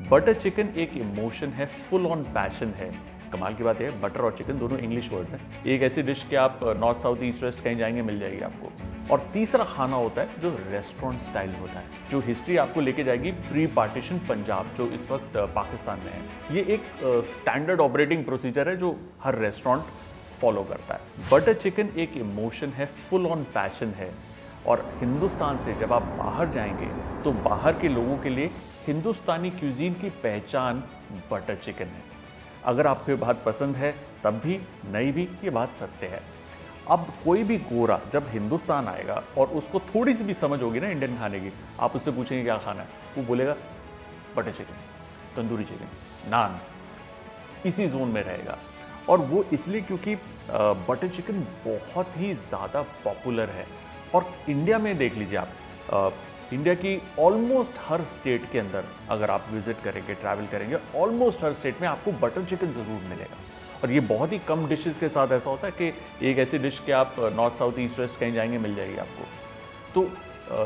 Butter chicken एक emotion है, full on passion है। कमाल की बात है, बटर और चिकन दोनों इंग्लिश वर्ड्स हैं। एक ऐसी डिश कि आप नॉर्थ साउथ ईस्ट वेस्ट कहीं जाएंगे मिल जाएगी आपको। और तीसरा खाना होता है जो रेस्टोरेंट स्टाइल होता है, जो हिस्ट्री आपको लेके जाएगी प्री पार्टीशन पंजाब, जो इस वक्त पाकिस्तान में है। ये एक स्टैंडर्ड ऑपरेटिंग प्रोसीजर है जो हर रेस्टोरेंट फॉलो करता है। बटर चिकन एक इमोशन है, फुल ऑन पैशन है। और हिंदुस्तान से जब आप बाहर जाएंगे तो बाहर के लोगों के लिए हिंदुस्तानी क्यूजीन की पहचान बटर चिकन है। अगर आपको ये बात पसंद है तब भी, नहीं भी, ये बात सत्य है। अब कोई भी गोरा जब हिंदुस्तान आएगा और उसको थोड़ी सी भी समझ होगी ना इंडियन खाने की, आप उससे पूछेंगे क्या खाना है, वो बोलेगा बटर चिकन, तंदूरी चिकन, नान, इसी जोन में रहेगा। और वो इसलिए क्योंकि बटर चिकन बहुत ही ज़्यादा पॉपुलर है। और इंडिया में देख लीजिए आप, इंडिया की ऑलमोस्ट हर स्टेट के अंदर अगर आप विजिट करेंगे, ट्रैवल करेंगे, ऑलमोस्ट हर स्टेट में आपको बटर चिकन ज़रूर मिलेगा। और ये बहुत ही कम डिशेस के साथ ऐसा होता है कि एक ऐसी डिश कि आप नॉर्थ साउथ ईस्ट वेस्ट कहीं जाएंगे मिल जाएगी आपको। तो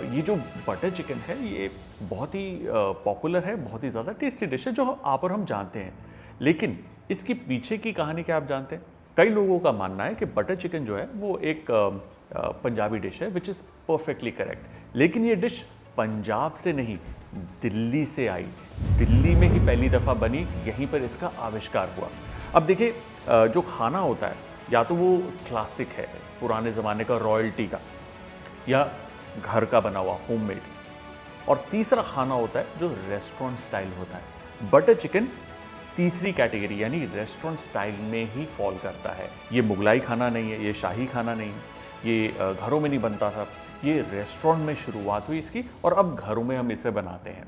ये जो बटर चिकन है ये बहुत ही पॉपुलर है, बहुत ही ज़्यादा टेस्टी डिश है जो आप और हम जानते हैं। लेकिन इसकी पीछे की कहानी क्या आप जानते हैं? कई लोगों का मानना है कि बटर चिकन जो है वो एक पंजाबी डिश है, विच इज़ परफेक्टली करेक्ट। लेकिन ये डिश पंजाब से नहीं, दिल्ली से आई। दिल्ली में ही पहली दफ़ा बनी, यहीं पर इसका आविष्कार हुआ। अब देखिए, जो खाना होता है या तो वो क्लासिक है, पुराने ज़माने का, रॉयल्टी का, या घर का बना हुआ होममेड। और तीसरा खाना होता है जो रेस्टोरेंट स्टाइल होता है। बटर चिकन तीसरी कैटेगरी यानी रेस्टोरेंट स्टाइल में ही फॉल करता है। ये मुगलाई खाना नहीं है, ये शाही खाना नहीं है, ये घरों में नहीं बनता था, ये रेस्टोरेंट में शुरुआत हुई इसकी, और अब घरों में हम इसे बनाते हैं।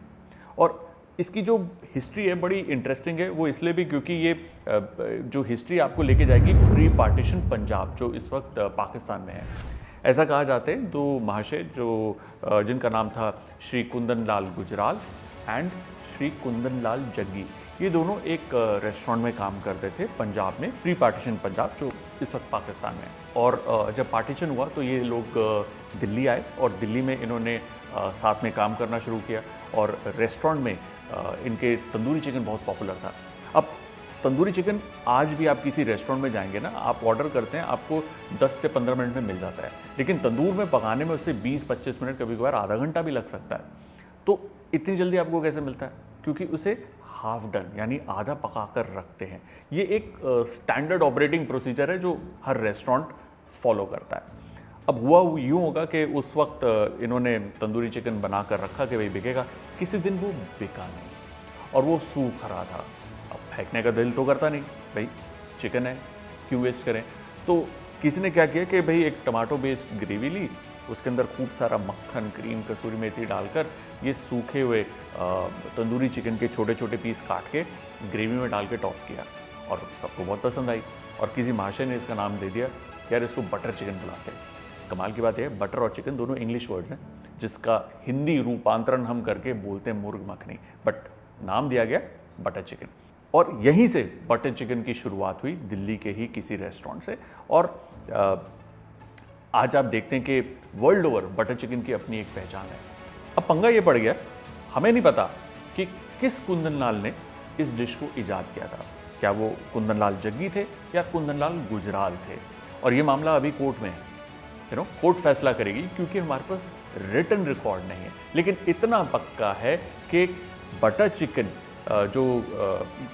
और इसकी जो हिस्ट्री है बड़ी इंटरेस्टिंग है, वो इसलिए भी क्योंकि ये जो हिस्ट्री आपको लेके जाएगी प्री पार्टीशन पंजाब, जो इस वक्त पाकिस्तान में है। ऐसा कहा जाता है दो महाशय जो जिनका नाम था श्री कुंदन लाल गुजराल एंड श्री कुंदन लाल जग्गी, ये दोनों एक रेस्टोरेंट में काम करते थे पंजाब में, प्री पार्टीशन पंजाब जो इस वक्त पाकिस्तान में है। और जब पार्टीशन हुआ तो ये लोग दिल्ली आए और दिल्ली में इन्होंने साथ में काम करना शुरू किया। और रेस्टोरेंट में इनके तंदूरी चिकन बहुत पॉपुलर था। अब तंदूरी चिकन आज भी आप किसी रेस्टोरेंट में जाएंगे ना, आप ऑर्डर करते हैं, आपको 10 से 15 मिनट में मिल जाता है। लेकिन तंदूर में पकाने में उससे 20-25 मिनट, कभी कभार आधा घंटा भी लग सकता है। तो इतनी जल्दी आपको कैसे मिलता है? क्योंकि उसे हाफ डन यानी आधा पका कर रखते हैं। ये एक स्टैंडर्ड ऑपरेटिंग प्रोसीजर है जो हर रेस्टोरेंट फॉलो करता है। अब हुआ यूँ होगा कि उस वक्त इन्होंने तंदूरी चिकन बना कर रखा कि भाई बिकेगा। किसी दिन वो बिका नहीं और वो सूख रहा था। अब फेंकने का दिल तो करता नहीं, भाई चिकन है क्यों वेस्ट करें। तो किसी ने क्या किया कि भाई एक टमाटो बेस्ड ग्रेवी ली, उसके अंदर खूब सारा मक्खन, क्रीम, कसूरी मेथी डालकर ये सूखे हुए तंदूरी चिकन के छोटे छोटे पीस काट के ग्रेवी में डाल के टॉस किया और सबको बहुत पसंद आई। और किसी महाशय ने इसका नाम दे दिया, यार इसको बटर चिकन बुलाते हैं। कमाल की बात है, बटर और चिकन दोनों इंग्लिश वर्ड्स हैं जिसका हिंदी रूपांतरण हम करके बोलते हैं मुर्ग मखनी, बट नाम दिया गया बटर चिकन। और यहीं से बटर चिकन की शुरुआत हुई, दिल्ली के ही किसी रेस्टोरेंट से। और आज आप देखते हैं कि वर्ल्ड ओवर बटर चिकन की अपनी एक पहचान है। अब पंगा ये पड़ गया, हमें नहीं पता कि किस कुंदन लाल ने इस डिश को ईजाद किया था। क्या वो कुंदन लाल जग्गी थे या कुंदन लाल गुजराल थे? और ये मामला अभी कोर्ट में है, कोर्ट फैसला करेगी, क्योंकि हमारे पास रिटन रिकॉर्ड नहीं है। लेकिन इतना पक्का है कि बटर चिकन जो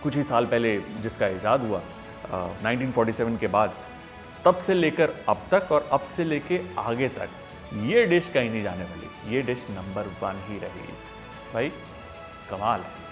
कुछ ही साल पहले जिसका ईजाद हुआ 1947 के बाद, तब से लेकर अब तक और अब से लेके आगे तक ये डिश कहीं नहीं जाने वाली। ये डिश नंबर 1 ही रहेगी। भाई कमाल है।